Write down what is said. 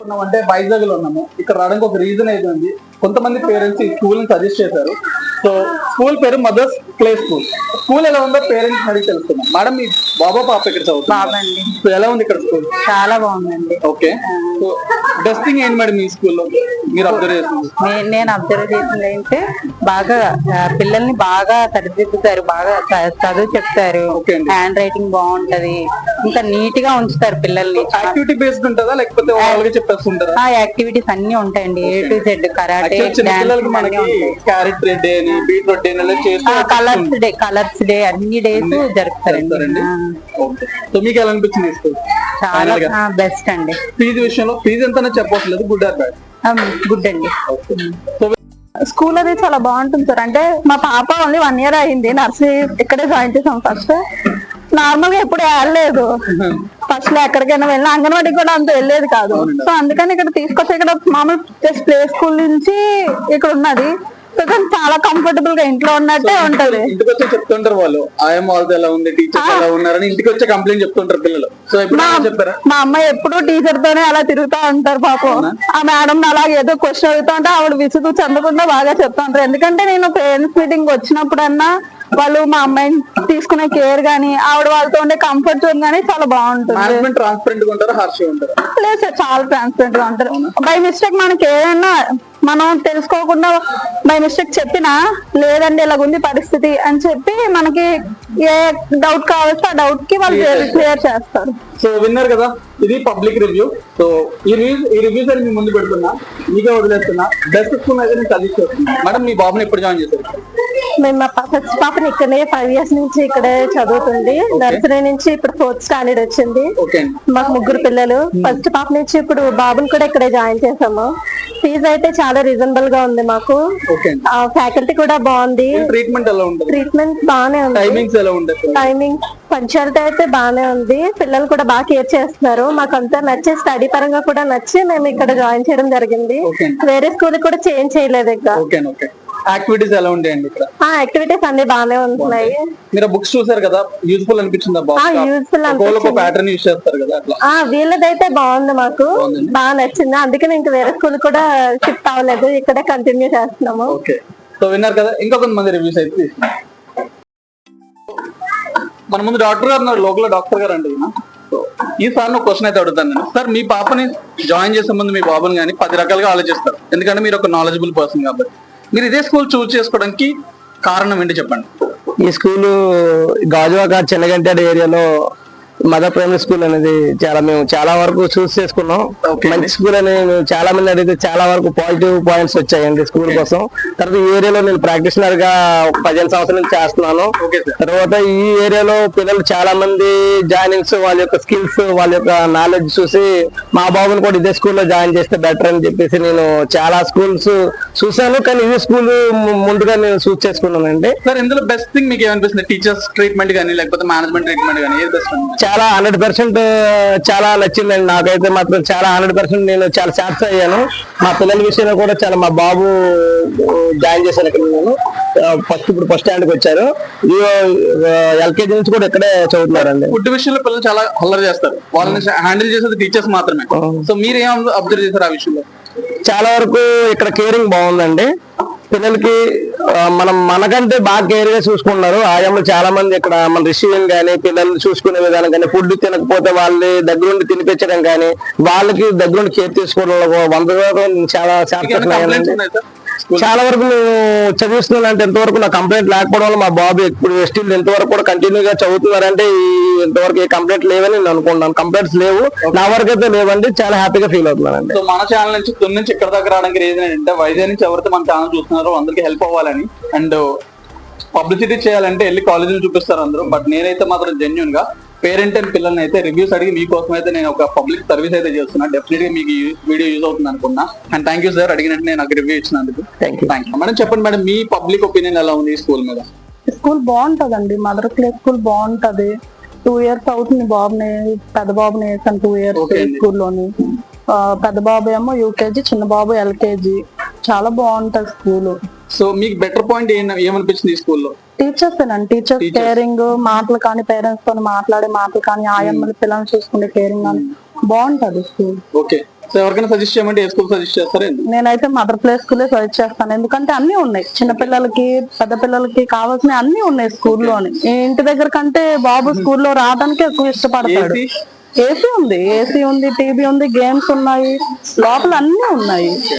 అంటే వైజాగ్ లో ఉన్నాము. ఇక్కడ రావడానికి ఒక రీజన్ అయితే ఉంది. కొంతమంది పేరెంట్స్ ఈ స్కూల్ ని సజెస్ట్ చేశారు. సో స్కూల్ పేరు మదర్స్ ప్లే స్కూల్. స్కూల్ ఎలా ఉందో పేరెంట్స్ అడిగి తెలుసుకున్నాం. మేడం, మీ బాబా పాప ఇక్కడ చదువుతుంది. సో ఎలా ఉంది ఇక్కడ స్కూల్? చాలా బాగుందండి. ఓకే, సో బెస్ట్ థింగ్ ఏంటి మేడం ఈ స్కూల్లో మీరు అబ్జర్వ్ చేస్తుంది? నేను అబ్జర్వ్ చేసింది అంటే బాగా పిల్లల్ని బాగా సరిదిద్దుతారు, బాగా చదువు చెప్తారు, హ్యాండ్ రైటింగ్ బాగుంటది, ఇంకా నీట్ గా ఉంచుతారు పిల్లల్ని. యాక్టివిటీ బేస్డ్ ఉంటుందా లేకపోతే వాళ్ళకి చెప్పేస్తుంటారా? యాక్టివిటీస్ అన్ని ఉంటాయండి, A to Z. Karate, carrot day అని, బీట్రూట్ డే కలర్స్ డే అన్ని డేస్ జరుపుతారండి. సో మీకు ఎలా అనిపించింది స్కూల్? చాలా బెస్ట్ అండి. ఫీజు విషయంలో ఫీజు ఎంత చెప్పట్లేదు, గుడ్ ఆర్ బ్యాడ్? గుడ్ అండి. స్కూల్ అది చాలా బాగుంటుంది సార్. అంటే మా పాప ఓన్లీ 1 year అయింది, నర్సరీ ఇక్కడే జాయిన్ చేసాం. ఫస్ట్ నార్మల్ గా ఎప్పుడు వెళ్ళలేదు, ఫస్ట్ లో ఎక్కడికైనా వెళ్ళినా అంగన్వాడికి కూడా అంత వెళ్ళేది కాదు. సో అందుకని ఇక్కడ తీసుకొచ్చి ఇక్కడ మామూలు జస్ట్ ప్లే స్కూల్ నుంచి ఇక్కడ ఉన్నది. సో చాలా కంఫర్టబుల్ గా ఇంట్లో ఉన్నట్టే ఉంటది. ఇంటికి వచ్చి చెప్తుంటారు వాళ్ళు, ఆయమ్మ వాళ్ళతో ఎలా ఉంది, టీచర్ ఎలా ఉన్నారని ఇంటికి వచ్చి కంప్లైంట్ చెప్తుంటారు పిల్లలు. సో చెప్పారా? మా అమ్మాయి ఎప్పుడు టీచర్ తోనే అలా తిరుగుతా ఉంటారు పాపం. ఆ మేడం అలాగే ఏదో క్వశ్చన్ అడుగుతా ఉంటే ఆవిడ విసుగు చెందకుండా బాగా చెప్తా ఉంటారు. ఎందుకంటే నేను పేరెంట్స్ మీటింగ్ వచ్చినప్పుడన్నా వాళ్ళు మా అమ్మాయిని తీసుకునే కేర్ గానీ, ఆవిడ వాళ్ళతో ఉండే కంఫర్ట్ జోన్ గానీ చాలా బాగుంటుంది. ట్రాన్స్పరెంట్ గా ఉంటారు, హార్ష్ గా ఉంటారు? లేదు సార్, చాలా ట్రాన్స్పరెంట్ గా ఉంటారు. బై మిస్టేక్ మనకి ఏదైనా మనం తెలుసుకోకుండా బై మిస్టేక్ చెప్పినా, లేదండి ఇలాగుంది పరిస్థితి అని చెప్పి మనకి ఏ డౌట్ కావస్తే ఆ డౌట్ కి వాళ్ళు క్లియర్ చేస్తారు. సో విన్నారు కదా, ఇది పబ్లిక్ రివ్యూ. సో ఈ రివ్యూస్ అని మీ ముందు పెడుతున్నా, మీకే వదిలేస్తున్నా. బెస్ట్ స్కూల్ అయితే నేను సజెస్ట్ చేస్తున్నా. మేడం, మీ బాబుని ఎప్పుడు జాయిన్ చేశారు? మేము మా ఫస్ట్ పాపని ఇక్కడే 5 years నుంచి ఇక్కడే చదువుతుంది. నర్సరీ నుంచి ఇప్పుడు 4th standard వచ్చింది. మాకు 3 పిల్లలు. ఫస్ట్ పాప నుంచి ఇప్పుడు బాబుని కూడా ఇక్కడే జాయిన్ చేసాము. ఫీజు అయితే చాలా రీజనబుల్ గా ఉంది మాకు. ఫ్యాకల్టీ కూడా బాగుంది. ట్రీట్మెంట్ ఎలా ఉంటుంది? ట్రీట్మెంట్ బాగానే ఉంది. టైమింగ్స్ ఎలా ఉంటుంది? టైమింగ్ పంచాలిటీ అయితే బాగానే ఉంది. పిల్లలు కూడా బాగా కేర్ చేస్తున్నారు. మాకు అంతా నచ్చి, స్టడీ పరంగా కూడా నచ్చి మేము ఇక్కడ జాయిన్ చేయడం జరిగింది. వేరే స్కూల్ కూడా చేంజ్ చేయలేదు. ఇంకా యాక్టివిటీస్ ఎలా ఉంటాయండి ఇక్కడ? యాక్టివిటీస్ అన్ని బాగానే ఉంటున్నాయి. మీరు బుక్స్ చూసారు కదా, యూజ్ఫుల్ అనిపించిందా? యూజ్ఫుల్ ప్యాటర్న్ యూజ్ చేస్తారు కదా అట్లా. వీళ్ళదైతే బాగుంది, మాకు బాగా నచ్చింది. అందుకని ఇంకా వేరే స్కూల్ కూడా షిఫ్ట్ అవ్వలేదు, ఇక్కడే కంటిన్యూ చేస్తున్నాము. ఓకే, సో విన్నారు కదా, ఇంకా కొంతమంది రివ్యూస్ అయితే తీసుకున్నాం. మన ముందు డాక్టర్ గారు ఉన్నారు, లోకల్ డాక్టర్ గారు అండి. ఈ సార్ క్వశ్చన్ అయితే అడుగుతాను నేను. సార్, మీ పాపని జాయిన్ చేసే ముందు మీ బాబుని కానీ 10 రకాలుగా ఆలోచిస్తారు, ఎందుకంటే మీరు ఒక నాలెడ్జబుల్ పర్సన్ కాబట్టి. మీరు ఇదే స్కూల్ చూస్ చేసుకోవడానికి కారణం ఏంటి చెప్పండి? ఈ స్కూలు గాజువాక చెన్నగంటాడు ఏరియాలో మదర్ ప్రైమరీ స్కూల్ అనేది మేము చాలా వరకు చూస్ చేసుకున్నాం. మంచి స్కూల్ అని చాలా మంది అడిగితే చాలా వరకు పాజిటివ్ పాయింట్స్ వచ్చాయండి స్కూల్ కోసం. తర్వాత ఈ ఏరియాలో నేను ప్రాక్టీషనర్ గా 15 సంవత్సరాల నుంచి చేస్తున్నాను. తర్వాత ఈ ఏరియాలో పిల్లలు చాలా మంది జాయినింగ్స్, వాళ్ళ యొక్క స్కిల్స్, వాళ్ళ యొక్క నాలెడ్జ్ చూసి మా బాబుని కూడా ఇదే స్కూల్లో జాయిన్ చేస్తే బెటర్ అని చెప్పేసి నేను చాలా స్కూల్స్ చూసాను, కానీ ఇదే స్కూల్ ముందుగా నేను చూస్ చేసుకున్నానండి. సార్, ఇందులో బెస్ట్ థింగ్ మీకు ఏమనిపిస్తుంది? టీచర్స్ ట్రీట్మెంట్ కానీ లేకపోతే మేనేజ్మెంట్ ట్రీట్మెంట్ కానీ ఏది బెస్ట్? చాలా 100% చాలా నచ్చిందండి నాకైతే మాత్రం. చాలా 100% నేను చాలా సాటిస్ఫై అయ్యాను. మా పిల్లల విషయంలో కూడా చాలా, మా బాబు జాయిన్ చేశాను ఇక్కడ. నేను ఇప్పుడు ఫస్ట్ స్టాండ్కి వచ్చారు, LKG నుంచి కూడా ఇక్కడే చదువుతున్నారండి. ఫుడ్ విషయంలో పిల్లలు చాలా అల్లరి చేస్తారు, వాళ్ళని హ్యాండిల్ చేసేది టీచర్స్ మాత్రమే. సో మీరు ఏం అబ్జర్వ్ చేశారు ఆ విషయంలో? చాలా వరకు ఇక్కడ కేరింగ్ బాగుందండి. పిల్లలకి మనకంటే బాగా కేర్ గా చూసుకుంటున్నారు ఆయమ్మలు చాలా మంది. ఇక్కడ మన రిసీవింగ్ కానీ, పిల్లల్ని చూసుకునే విధానం కానీ, ఫుడ్ తినకపోతే వాళ్ళని దగ్గరుండి తినిపించడం కానీ, వాళ్ళకి దగ్గరుండి కేర్ తీసుకోవడంలో 100% చాలా చాలా వరకు మేము చదివిస్తున్నాను. అంటే ఎంతవరకు నా కంప్లైంట్ లేకపోవడం వల్ల మా బాబు ఇప్పుడు స్టిల్ ఎంతవరకు కూడా కంటిన్యూగా చదువుతున్నారంటే ఇంతవరకు ఏ కంప్లైంట్ లేవని నేను అనుకుంటున్నాను. కంప్లైంట్స్ లేవు, నా వరకు అయితే లేవండి. చాలా హ్యాపీగా ఫీల్ అవుతున్నానండి. సో మన ఛానల్ నుంచి తుని నుంచి ఇక్కడ దగ్గర రావడానికి రీజన్ ఏంటంటే, వైజాగ్ నుంచి ఎవరైతే మన ఛానల్ చూస్తున్నారో అందరికి హెల్ప్ అవ్వాలని అండ్ పబ్లిసిటీ చేయాలంటే వెళ్ళి కాలేజీలు చూపిస్తారు అందరూ. బట్ నేనైతే మాత్రం జెన్యున్ గా పేరెంట్ అండ్ పిల్లల్ని అయితే రివ్యూస్ అడిగి మీకోసం అయితే నేను ఒక పబ్లిక్ సర్వీస్ అయితే చేస్తున్నా. డెఫినెట్ గా మీకు వీడియో యూజ్ అవుతుంది అనుకున్నా. అండ్ థ్యాంక్ యూ సార్, అడిగినట్టు నేను నాకు రివ్యూ ఇచ్చినందుకు. Thank you. మేడం, చెప్పండి మేడం, మీ పబ్లిక్ ఒపీనియన్ ఎలా ఉంది ఈ స్కూల్ మీద? స్కూల్ బాగుంటదండి, మదర్ ప్లే స్కూల్ బాగుంటది. 2 years అవుతుంది బాబుని, పెద్ద బాబుని వేసాను 2 years స్కూల్లోని. పెద్ద బాబు ఏమో UKG, చిన్న బాబు LKG. చాలా బాగుంటది స్కూల్. సో మీకు బెటర్ పాయింట్ ఏమనిపించింది ఈ స్కూల్లో? టీచర్స్ కేరింగ్, మాటలు కానీ, పేరెంట్స్ తో మాట్లాడే మాటలు కానీ, ఆయమ్మలు పిల్లల్ని చూసుకునే కేరింగ్ కానీ బాగుంటది స్కూల్. ఓకే, సో ఎవరికైనా సజెస్ట్ చేయమంటే ఏ స్కూల్ సజెస్ట్ చేస్తారా? నేనైతే మదర్ ప్లే స్కూలే సజెస్ట్ చేస్తాను, ఎందుకంటే అన్ని ఉన్నాయి, చిన్న పిల్లలకి పెద్ద పిల్లలకి కావాల్సిన అన్ని ఉన్నాయి స్కూల్లోని. ఇంటి దగ్గర కంటే బాబు స్కూల్లో రావడానికి ఎక్కువ ఇష్టపడతాడు. ఏసీ ఉంది, టీవీ ఉంది, గేమ్స్ ఉన్నాయి, లోపల అన్ని ఉన్నాయి.